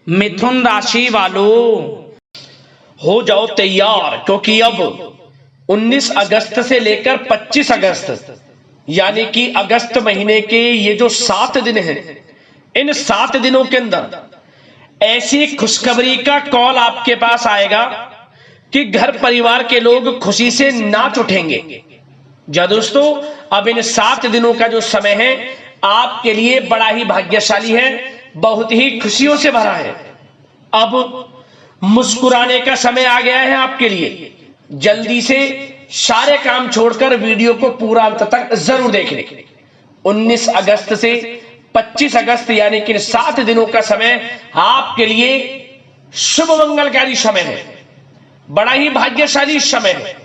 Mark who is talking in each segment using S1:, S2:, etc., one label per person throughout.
S1: मिथुन राशि वालों हो जाओ तैयार, क्योंकि अब 19 अगस्त से लेकर 25 अगस्त यानी कि अगस्त महीने के ये जो 7 दिन हैं, इन 7 दिनों के अंदर ऐसी खुशखबरी का कॉल आपके पास आएगा कि घर परिवार के लोग खुशी से नाच उठेंगे। जा दोस्तों, अब इन 7 दिनों का जो समय है आपके लिए बड़ा ही भाग्यशाली है, बहुत ही खुशियों से भरा है। अब मुस्कुराने का समय आ गया है आपके लिए। जल्दी से सारे काम छोड़कर वीडियो को पूरा अंत तक जरूर देख लें। 19 अगस्त से 25 अगस्त यानी कि 7 दिनों का समय आपके लिए शुभ मंगलकारी समय है, बड़ा ही भाग्यशाली समय है।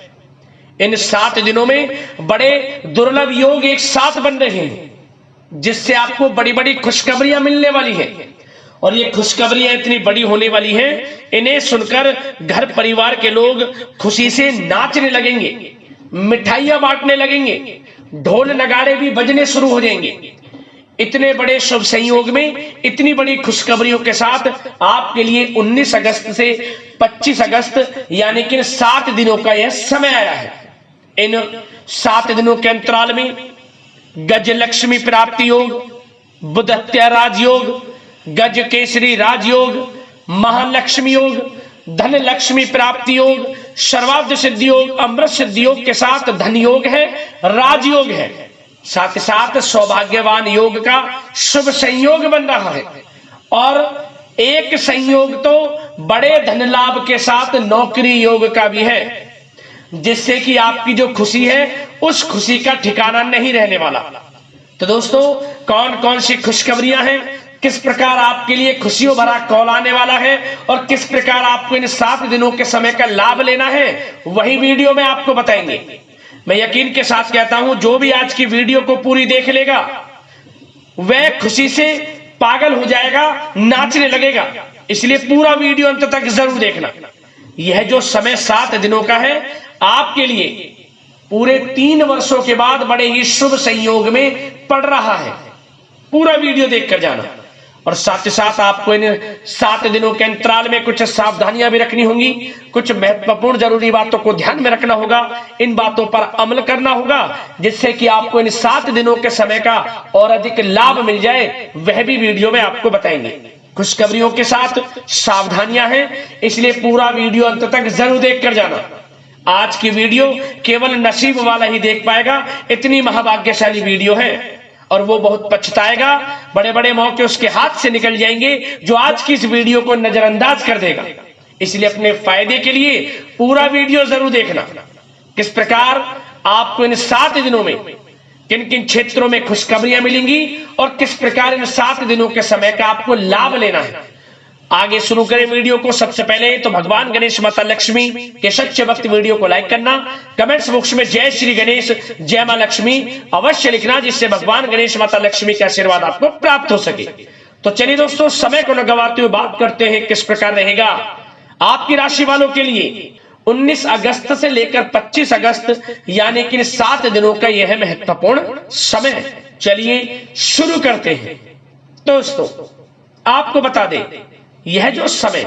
S1: इन 7 दिनों में बड़े दुर्लभ योग एक साथ बन रहे हैं, जिससे आपको बड़ी बड़ी खुशखबरियां मिलने वाली हैं। और ये खुशखबरियां इतनी बड़ी होने वाली हैं, इन्हें सुनकर घर परिवार के लोग खुशी से नाचने लगेंगे, मिठाइयां बांटने लगेंगे, ढोल नगाड़े भी बजने शुरू हो जाएंगे। इतने बड़े शुभ संयोग में इतनी बड़ी खुशखबरियों के साथ आपके लिए 19 अगस्त से 25 अगस्त यानी कि 7 दिनों का यह समय आया है। इन 7 दिनों के अंतराल में गजलक्ष्मी प्राप्ति योग, बुधत्या राजयोग, गज केसरी राजयोग, महालक्ष्मी योग, धन लक्ष्मी प्राप्ति योग, सर्वार्थ सिद्धि योग, अमृत सिद्धि योग के साथ धन योग है, राजयोग है। साथ ही साथ सौभाग्यवान योग का शुभ संयोग बन रहा है। और एक संयोग तो बड़े धन लाभ के साथ नौकरी योग का भी है, जिससे कि आपकी जो खुशी है उस खुशी का ठिकाना नहीं रहने वाला। तो दोस्तों, कौन कौन सी खुशखबरियां हैं, किस प्रकार आपके लिए खुशियों भरा कॉल आने वाला है और किस प्रकार आपको इन 7 दिनों के समय का लाभ लेना है, वही वीडियो में आपको बताएंगे। मैं यकीन के साथ कहता हूं, जो भी आज की वीडियो को पूरी देख लेगा वह खुशी से पागल हो जाएगा, नाचने लगेगा। इसलिए पूरा वीडियो अंत तक जरूर देखना। यह जो समय 7 दिनों का है आपके लिए पूरे 3 वर्षों के बाद बड़े ही शुभ संयोग में पड़ रहा है। पूरा वीडियो देखकर जाना। और साथ ही साथ आपको इन 7 दिनों के अंतराल में कुछ सावधानियां भी रखनी होंगी, कुछ महत्वपूर्ण जरूरी बातों को ध्यान में रखना होगा, इन बातों पर अमल करना होगा, जिससे कि आपको इन 7 दिनों के समय का और अधिक लाभ मिल जाए। वह भी वीडियो में आपको बताएंगे। खुशखबरियों के साथ सावधानियां हैं, इसलिए पूरा वीडियो अंत तक जरूर देख कर जाना। आज की वीडियो केवल नसीब वाला ही देख पाएगा, इतनी महाभाग्यशाली वीडियो है। और वो बहुत पछताएगा, बड़े बड़े मौके उसके हाथ से निकल जाएंगे जो आज की इस वीडियो को नजरअंदाज कर देगा। इसलिए अपने फायदे के लिए पूरा वीडियो जरूर देखना। किस प्रकार आपको इन 7 दिनों में किन किन क्षेत्रों में खुशखबरियां मिलेंगी और किस प्रकार इन 7 दिनों के समय का आपको लाभ लेना है। आगे शुरू करें वीडियो को। सबसे पहले तो भगवान गणेश माता लक्ष्मी के सच्चे भक्त वीडियो को लाइक करना, कमेंट्स बॉक्स में जय श्री गणेश, जय मां लक्ष्मी अवश्य लिखना, जिससे भगवान गणेश माता लक्ष्मी का आशीर्वाद आपको प्राप्त हो सके। तो चलिए दोस्तों, समय को न गवाते हुए बात करते हैं किस प्रकार रहेगा आपकी राशि वालों के लिए 19 अगस्त से लेकर 25 अगस्त यानी कि 7 दिनों का यह महत्वपूर्ण समय। चलिए शुरू करते हैं। दोस्तों, आपको बता दें, यह जो समय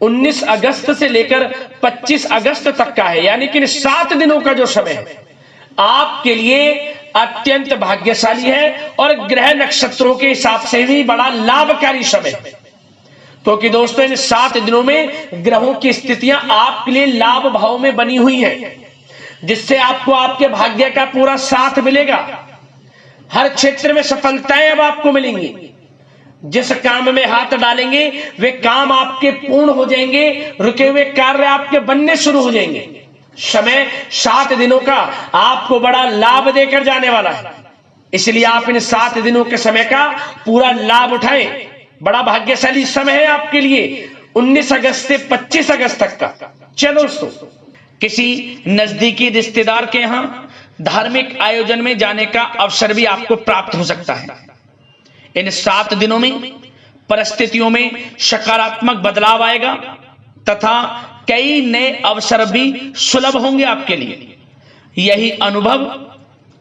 S1: 19 अगस्त से लेकर 25 अगस्त तक का है, यानी कि 7 दिनों का जो समय है आपके लिए अत्यंत भाग्यशाली है और ग्रह नक्षत्रों के हिसाब से भी बड़ा लाभकारी समय है। क्योंकि दोस्तों, इन 7 दिनों में ग्रहों की स्थितियां आपके लिए लाभ भाव में बनी हुई हैं, जिससे आपको आपके भाग्य का पूरा साथ मिलेगा। हर क्षेत्र में सफलताएं अब आपको मिलेंगी। जिस काम में हाथ डालेंगे वे काम आपके पूर्ण हो जाएंगे, रुके हुए कार्य आपके बनने शुरू हो जाएंगे। समय 7 दिनों का आपको बड़ा लाभ देकर जाने वाला है, इसलिए आप इन 7 दिनों के समय का पूरा लाभ उठाएं। बड़ा भाग्यशाली समय है आपके लिए 19 अगस्त से 25 अगस्त तक का। चलो दोस्तों, किसी नजदीकी रिश्तेदार के यहां धार्मिक आयोजन में जाने का अवसर भी आपको प्राप्त हो सकता है। इन 7 दिनों में परिस्थितियों में सकारात्मक बदलाव आएगा तथा कई नए अवसर भी सुलभ होंगे आपके लिए। यही अनुभव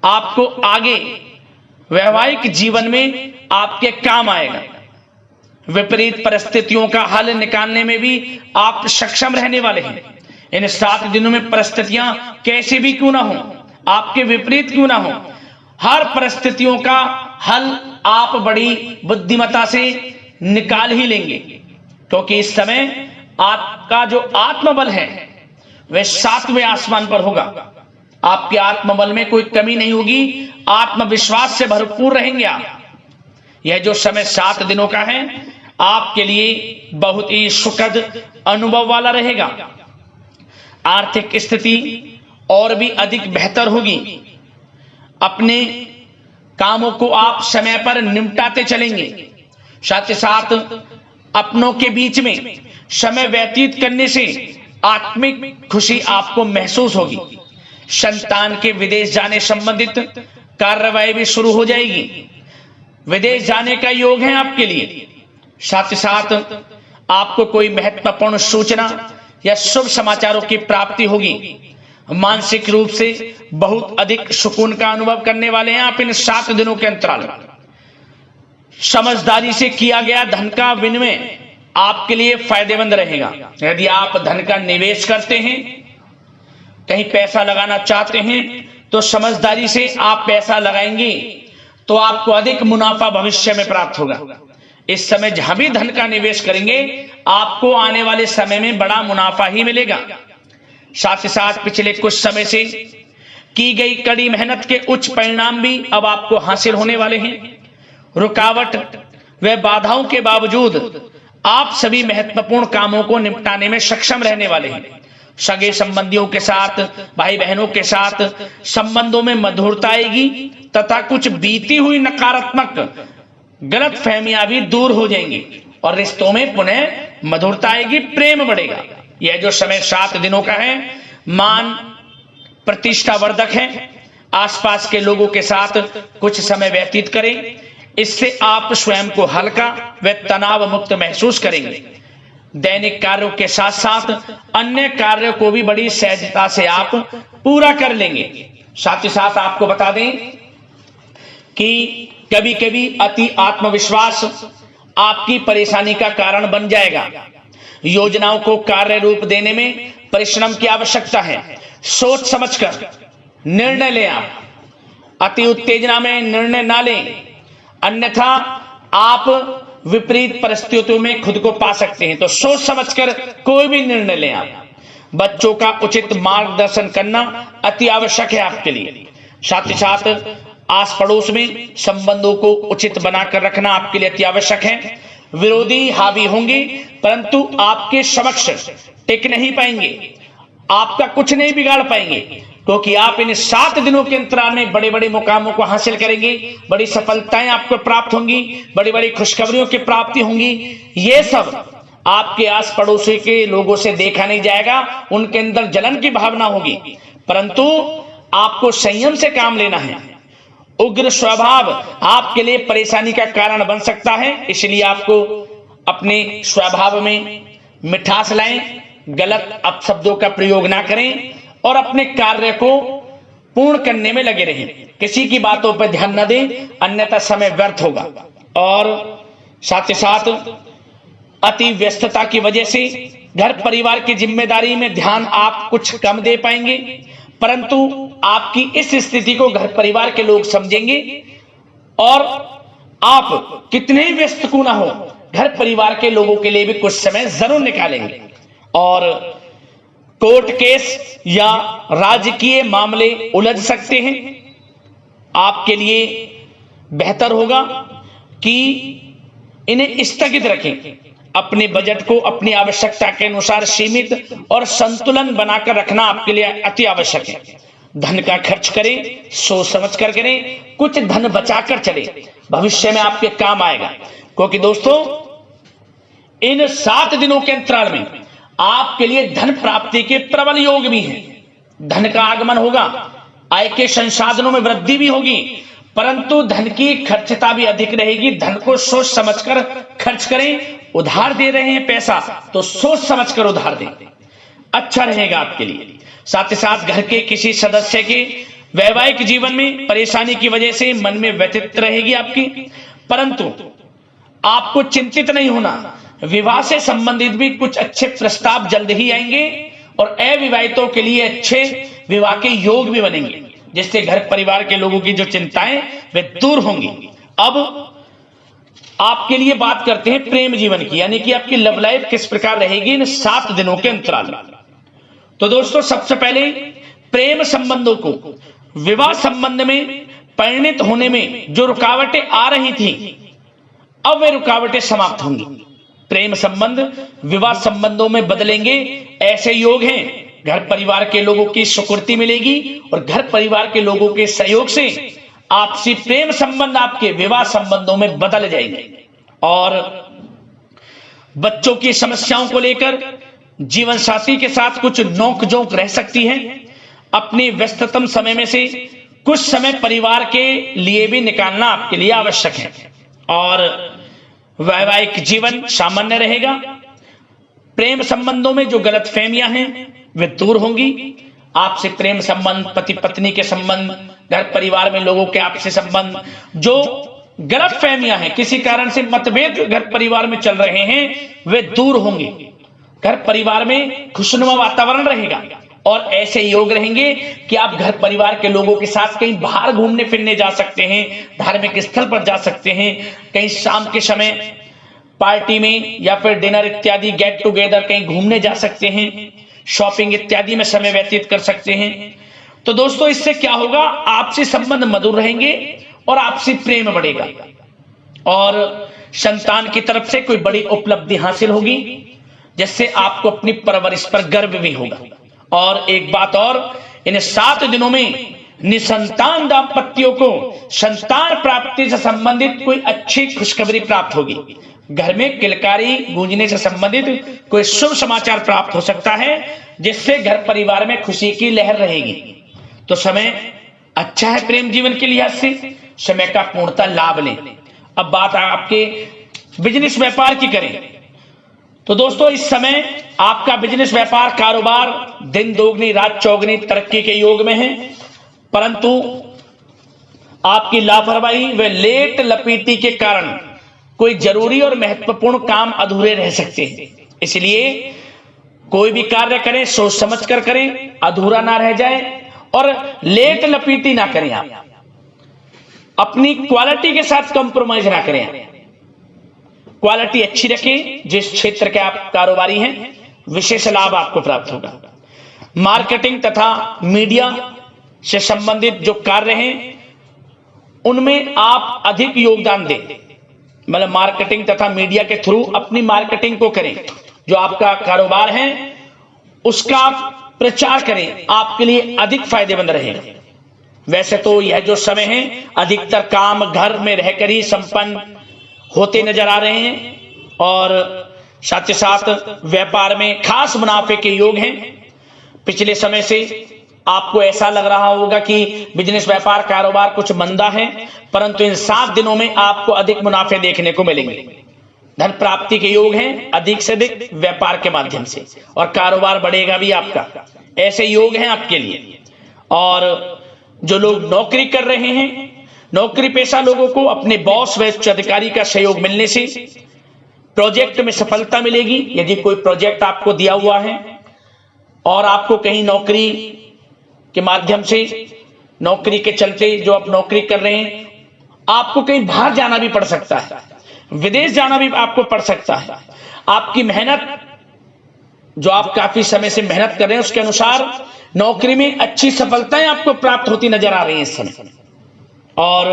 S1: आपको आगे वैवाहिक जीवन में आपके काम आएगा। विपरीत परिस्थितियों का हल निकालने में भी आप सक्षम रहने वाले हैं। इन 7 दिनों में परिस्थितियां कैसे भी क्यों ना हो, आपके विपरीत क्यों ना हो, हर परिस्थितियों का हल आप बड़ी बुद्धिमत्ता से निकाल ही लेंगे, क्योंकि इस समय आपका जो आत्मबल है वह 7वें आसमान पर होगा। आपके आत्मबल में कोई कमी नहीं होगी, आत्मविश्वास से भरपूर रहेंगे आप। यह जो समय 7 दिनों का है आपके लिए बहुत ही सुखद अनुभव वाला रहेगा। आर्थिक स्थिति और भी अधिक बेहतर होगी। अपने कामों को आप समय पर निपटाते चलेंगे। साथ ही साथ अपनों के बीच में समय व्यतीत करने से आत्मिक खुशी आपको महसूस होगी। संतान के विदेश जाने संबंधित कार्यवाही भी शुरू हो जाएगी। विदेश जाने का योग है आपके लिए। साथ ही साथ आपको कोई महत्वपूर्ण सूचना या शुभ समाचारों की प्राप्ति होगी। मानसिक रूप से बहुत अधिक सुकून का अनुभव करने वाले हैं आप इन 7 दिनों के अंतराल में। समझदारी से किया गया धन का विनिमय आपके लिए फायदेमंद रहेगा। यदि आप धन का निवेश करते हैं, कहीं पैसा लगाना चाहते हैं, तो समझदारी से आप पैसा लगाएंगे तो आपको अधिक मुनाफा भविष्य में प्राप्त होगा। इस समय जहां भी धन का निवेश करेंगे आपको आने वाले समय में बड़ा मुनाफा ही मिलेगा। साथ ही साथ पिछले कुछ समय से की गई कड़ी मेहनत के उच्च परिणाम भी अब आपको हासिल होने वाले हैं। रुकावट व बाधाओं के बावजूद आप सभी महत्वपूर्ण कामों को निपटाने में सक्षम रहने वाले हैं। सगे संबंधियों के साथ, भाई बहनों के साथ संबंधों में मधुरता आएगी तथा कुछ बीती हुई नकारात्मक गलत फहमियां भी दूर हो जाएंगी और रिश्तों में पुनः मधुरता आएगी, प्रेम बढ़ेगा। यह जो समय 7 दिनों का है मान प्रतिष्ठा वर्धक है। आसपास के लोगों के साथ कुछ समय व्यतीत करें, इससे आप स्वयं को हल्का व तनाव मुक्त महसूस करेंगे। दैनिक कार्यों के साथ साथ अन्य कार्यों को भी बड़ी सहजता से आप पूरा कर लेंगे। साथ ही साथ आपको बता दें कि कभी कभी अति आत्मविश्वास आपकी परेशानी का कारण बन जाएगा। योजनाओं को कार्य रूप देने में परिश्रम की आवश्यकता है। सोच समझकर निर्णय लें आप। अति उत्तेजना में निर्णय ना लें, अन्यथा आप विपरीत परिस्थितियों में खुद को पा सकते हैं। तो सोच समझकर कोई भी निर्णय लें आप। बच्चों का उचित मार्गदर्शन करना अति आवश्यक है आपके लिए। साथ ही साथ आस पड़ोस में संबंधों को उचित बनाकर रखना आपके लिए अति आवश्यक है। विरोधी हावी होंगे परंतु आपके समक्ष टिक नहीं पाएंगे, आपका कुछ नहीं बिगाड़ पाएंगे, क्योंकि आप इन 7 दिनों के अंतराल में बड़े बड़े मुकामों को हासिल करेंगे। बड़ी सफलताएं आपको प्राप्त होंगी, बड़ी बड़ी खुशखबरियों की प्राप्ति होंगी। ये सब आपके आस पड़ोसी के लोगों से देखा नहीं जाएगा, उनके अंदर जलन की भावना होगी, परंतु आपको संयम से काम लेना है। उग्र स्वभाव आपके लिए परेशानी का कारण बन सकता है, इसलिए आपको अपने स्वभाव में मिठास लाएं, गलत अपशब्दों का प्रयोग ना करें और अपने कार्य को पूर्ण करने में लगे रहें। किसी की बातों पर ध्यान न दें, अन्यथा समय व्यर्थ होगा। और साथ ही साथ अति व्यस्तता की वजह से घर परिवार की जिम्मेदारी में ध्यान आप कुछ कम दे पाएंगे, परंतु आपकी इस स्थिति को घर परिवार के लोग समझेंगे और आप कितने ही व्यस्त क्यों ना हो, घर परिवार के लोगों के लिए भी कुछ समय जरूर निकालेंगे। और कोर्ट केस या राजकीय मामले उलझ सकते हैं। आपके लिए बेहतर होगा कि इन्हें स्थगित रखें। अपने बजट को अपनी आवश्यकता के अनुसार सीमित और संतुलन बनाकर रखना आपके लिए अति आवश्यक है। धन का खर्च करें, सोच समझ कर करें, कुछ धन बचाकर चले, भविष्य में आपके काम आएगा। क्योंकि दोस्तों इन 7 दिनों के अंतराल में आपके लिए धन प्राप्ति के प्रबल योग भी हैं। धन का आगमन होगा, आय के संसाधनों में वृद्धि भी होगी, परंतु धन की खर्चता भी अधिक रहेगी। धन को सोच समझकर खर्च करें। उधार दे रहे हैं पैसा तो सोच समझकर उधार दें, अच्छा रहेगा आपके लिए। साथ ही साथ घर के किसी सदस्य के वैवाहिक जीवन में परेशानी की वजह से मन में व्यथित रहेगी आपकी, परंतु आपको चिंतित नहीं होना। विवाह से संबंधित भी कुछ अच्छे प्रस्ताव जल्द ही आएंगे और अविवाहितों के लिए अच्छे विवाह के योग भी बनेंगे, जिससे घर परिवार के लोगों की जो चिंताएं वे दूर होंगी। अब आपके लिए बात करते हैं प्रेम जीवन की, यानी कि आपकी लव लाइफ किस प्रकार रहेगी इन 7 दिनों के अंतराल में। तो दोस्तों, सबसे पहले प्रेम संबंधों को, विवाह संबंध में परिणित होने में जो रुकावटें आ रही थी, अब वे रुकावटें समाप्त होंगी। प्रेम संबंध विवाह संबंधों में बदलेंगे, ऐसे योग हैं। घर परिवार के लोगों की स्वीकृति मिलेगी और घर परिवार के लोगों के सहयोग से आपसी प्रेम संबंध आपके विवाह संबंधों में बदल जाएंगे। और बच्चों की समस्याओं को लेकर जीवन साथी के साथ कुछ नोकझोंक रह सकती है। अपने व्यस्ततम समय में से कुछ समय परिवार के लिए भी निकालना आपके लिए आवश्यक है। और वैवाहिक जीवन सामान्य रहेगा। प्रेम संबंधों में जो गलतफहमियां हैं वे दूर होंगी। आपसे प्रेम संबंध, पति पत्नी के संबंध, घर परिवार में लोगों के आपसे संबंध, जो गलतफहमियां हैं, किसी कारण से मतभेद घर परिवार में चल रहे हैं, वे दूर होंगे। घर परिवार में खुशनुमा वातावरण रहेगा और ऐसे योग रहेंगे कि आप घर परिवार के लोगों के साथ कहीं बाहर घूमने फिरने जा सकते हैं, धार्मिक स्थल पर जा सकते हैं, कहीं शाम के समय पार्टी में या फिर डिनर इत्यादि गेट टुगेदर कहीं घूमने जा सकते हैं, शॉपिंग इत्यादि में समय व्यतीत कर सकते हैं। तो दोस्तों, इससे क्या होगा, आपसी संबंध मधुर रहेंगे और आपसी प्रेम बढ़ेगा और संतान की तरफ से कोई बड़ी उपलब्धि हासिल होगी, जिससे आपको अपनी परवरिश पर गर्व भी होगा। और एक बात और, इन 7 दिनों में निसंतान दाम्पत्यों को संतान प्राप्ति से संबंधित कोई अच्छी खुशखबरी प्राप्त होगी। घर में किलकारी गूंजने से संबंधित कोई शुभ समाचार प्राप्त हो सकता है, जिससे घर परिवार में खुशी की लहर रहेगी। तो समय अच्छा है प्रेम जीवन के लिहाज से, समय का पूर्णतः लाभ लें। अब बात आपके बिजनेस व्यापार की करें तो दोस्तों, इस समय आपका बिजनेस व्यापार कारोबार दिन दोगुनी रात चौगुनी तरक्की के योग में है, परंतु आपकी लापरवाही व लेट लपीटी के कारण कोई जरूरी और महत्वपूर्ण काम अधूरे रह सकते हैं। इसलिए कोई भी कार्य करें सोच समझ कर करें, अधूरा ना रह जाए और लेट लपीटी ना करें। आप अपनी क्वालिटी के साथ कंप्रोमाइज ना करें, क्वालिटी अच्छी रखें। जिस क्षेत्र के आप कारोबारी हैं, विशेष लाभ आपको प्राप्त होगा। मार्केटिंग तथा मीडिया से संबंधित जो कार्य हैं उनमें आप अधिक योगदान दें, मतलब मार्केटिंग तथा मीडिया के थ्रू अपनी मार्केटिंग को करें। जो आपका कारोबार है उसका आप प्रचार करें, आपके लिए अधिक फायदेमंद रहेगा। वैसे तो यह जो समय है अधिकतर काम घर में रहकर ही संपन्न होते नजर आ रहे हैं और साथ ही साथ व्यापार में खास मुनाफे के योग हैं। पिछले समय से आपको ऐसा लग रहा होगा कि बिजनेस व्यापार कारोबार कुछ मंदा है, परंतु इन 7 दिनों में आपको अधिक मुनाफे देखने को मिलेंगे। धन प्राप्ति के योग हैं अधिक से अधिक व्यापार के माध्यम से, और कारोबार बढ़ेगा भी आपका। ऐसे योग हैं आपके लिए। और जो लोग नौकरी कर रहे हैं, नौकरी पेशा लोगों को अपने बॉस व उच्च अधिकारी का सहयोग मिलने से प्रोजेक्ट में सफलता मिलेगी। यदि कोई प्रोजेक्ट आपको दिया हुआ है और आपको कहीं नौकरी के माध्यम से, नौकरी के चलते जो आप नौकरी कर रहे हैं, आपको कहीं बाहर जाना भी पड़ सकता है, विदेश जाना भी आपको पड़ सकता है। आपकी मेहनत, जो आप काफी समय से मेहनत कर रहे हैं, उसके अनुसार नौकरी में अच्छी सफलताएं आपको प्राप्त होती नजर आ रही हैं इस समय। और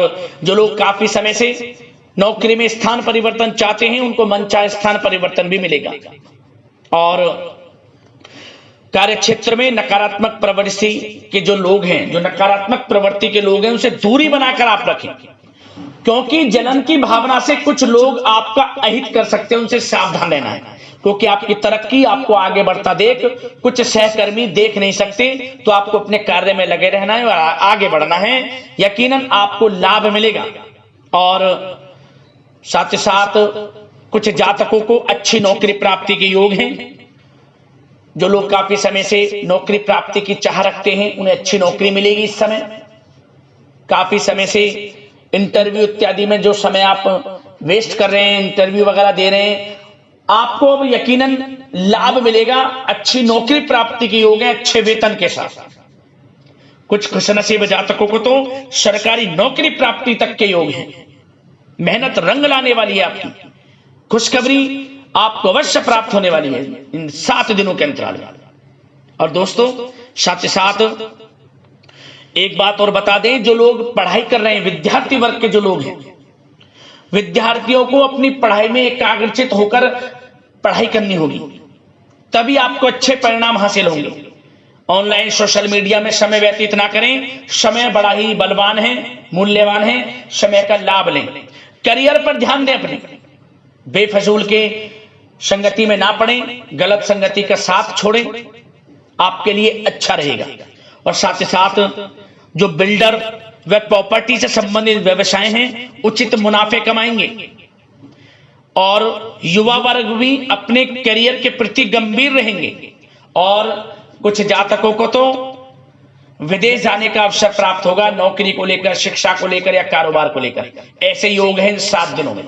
S1: जो लोग काफी समय से नौकरी में स्थान परिवर्तन चाहते हैं, उनको मनचाहे स्थान परिवर्तन भी मिलेगा। और कार्य क्षेत्र में नकारात्मक प्रवृत्ति के जो लोग हैं, जो नकारात्मक प्रवृत्ति के लोग हैं, उनसे दूरी बनाकर आप रखें, क्योंकि जलन की भावना से कुछ लोग आपका अहित कर सकते हैं। उनसे सावधान रहना है, क्योंकि आपकी तरक्की, आपको आगे बढ़ता देख कुछ सहकर्मी देख नहीं सकते। तो आपको अपने कार्य में लगे रहना है और आगे बढ़ना है, यकीनन आपको लाभ मिलेगा। और साथ ही साथ कुछ जातकों को अच्छी नौकरी प्राप्ति के योग हैं। जो लोग काफी समय से नौकरी प्राप्ति की चाह रखते हैं, उन्हें अच्छी नौकरी मिलेगी इस समय। काफी समय से इंटरव्यू इत्यादि में जो समय आप वेस्ट कर रहे हैं, इंटरव्यू वगैरह दे रहे हैं, आपको अब यकीनन लाभ मिलेगा, अच्छी नौकरी प्राप्ति के योग है, अच्छे वेतन के साथ। कुछ खुशनसीब जातकों को तो सरकारी नौकरी प्राप्ति तक के योग हैं। मेहनत रंग लाने वाली है, आपकी खुशखबरी आपको अवश्य प्राप्त होने वाली है इन 7 दिनों के अंतराल में। और दोस्तों साथ ही साथ एक बात और बता दें, जो लोग पढ़ाई कर रहे हैं, विद्यार्थी वर्ग के जो लोग हैं, विद्यार्थियों को अपनी पढ़ाई में एकाग्रचित होकर पढ़ाई करनी होगी, तभी आपको अच्छे परिणाम हासिल होंगे। ऑनलाइन सोशल मीडिया में समय व्यतीत ना करें, समय बड़ा ही बलवान है, मूल्यवान है, समय का लाभ लें। करियर पर ध्यान दें, अपने बेफजूल के संगति में ना पड़ें, गलत संगति का साथ छोड़ें, आपके लिए अच्छा रहेगा। और साथ ही साथ जो बिल्डर व प्रॉपर्टी से संबंधित व्यवसाय हैं, उचित मुनाफे कमाएंगे। और युवा वर्ग भी अपने करियर के प्रति गंभीर रहेंगे। और कुछ जातकों को तो विदेश जाने का अवसर प्राप्त होगा, नौकरी को लेकर, शिक्षा को लेकर या कारोबार को लेकर। ऐसे योग हैं इन 7 दिनों में।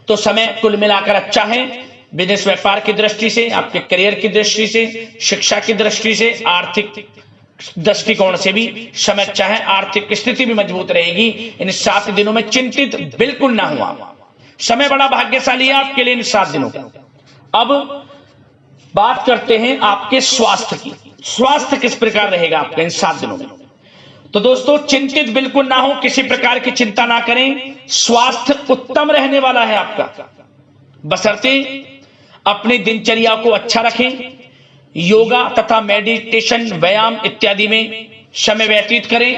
S1: तो समय कुल मिलाकर अच्छा है, बिजनेस व्यापार की दृष्टि से, आपके करियर की दृष्टि से, शिक्षा की दृष्टि से, आर्थिक दृष्टिकोण से भी समय अच्छा है। आर्थिक स्थिति भी मजबूत रहेगी। इन 7 दिनों में चिंतित बिल्कुल ना हुआ, समय बड़ा भाग्यशाली है आपके लिए इन 7 दिनों का। अब बात करते हैं आपके स्वास्थ्य की। स्वास्थ्य किस प्रकार रहेगा आपका इन 7 दिनों में? तो दोस्तों चिंतित बिल्कुल ना हो, किसी प्रकार की चिंता ना करें, स्वास्थ्य उत्तम रहने वाला है आपका। बशर्ते अपनी दिनचर्या को अच्छा रखें, योगा तथा मेडिटेशन, व्यायाम इत्यादि में समय व्यतीत करें,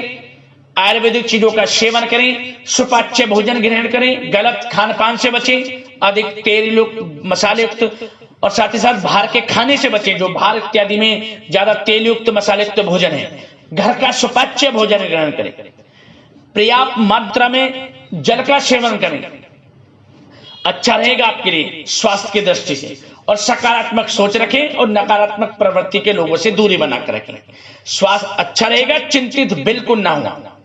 S1: आयुर्वेदिक चीजों का सेवन करें, सुपाच्य भोजन ग्रहण करें, गलत खान पान से बचें, अधिक तेल युक्त, मसाले युक्त और साथ ही साथ बाहर के खाने से बचें, जो बाहर इत्यादि में ज्यादा तेल युक्त, मसाले युक्त भोजन है। घर का सुपाच्य भोजन ग्रहण करें, पर्याप्त मात्रा में जल का सेवन करें, अच्छा रहेगा आपके लिए स्वास्थ्य की दृष्टि से। और सकारात्मक सोच रखें और नकारात्मक प्रवृत्ति के लोगों से दूरी बनाकर रखें। स्वास्थ्य अच्छा रहेगा, चिंतित बिल्कुल ना हो।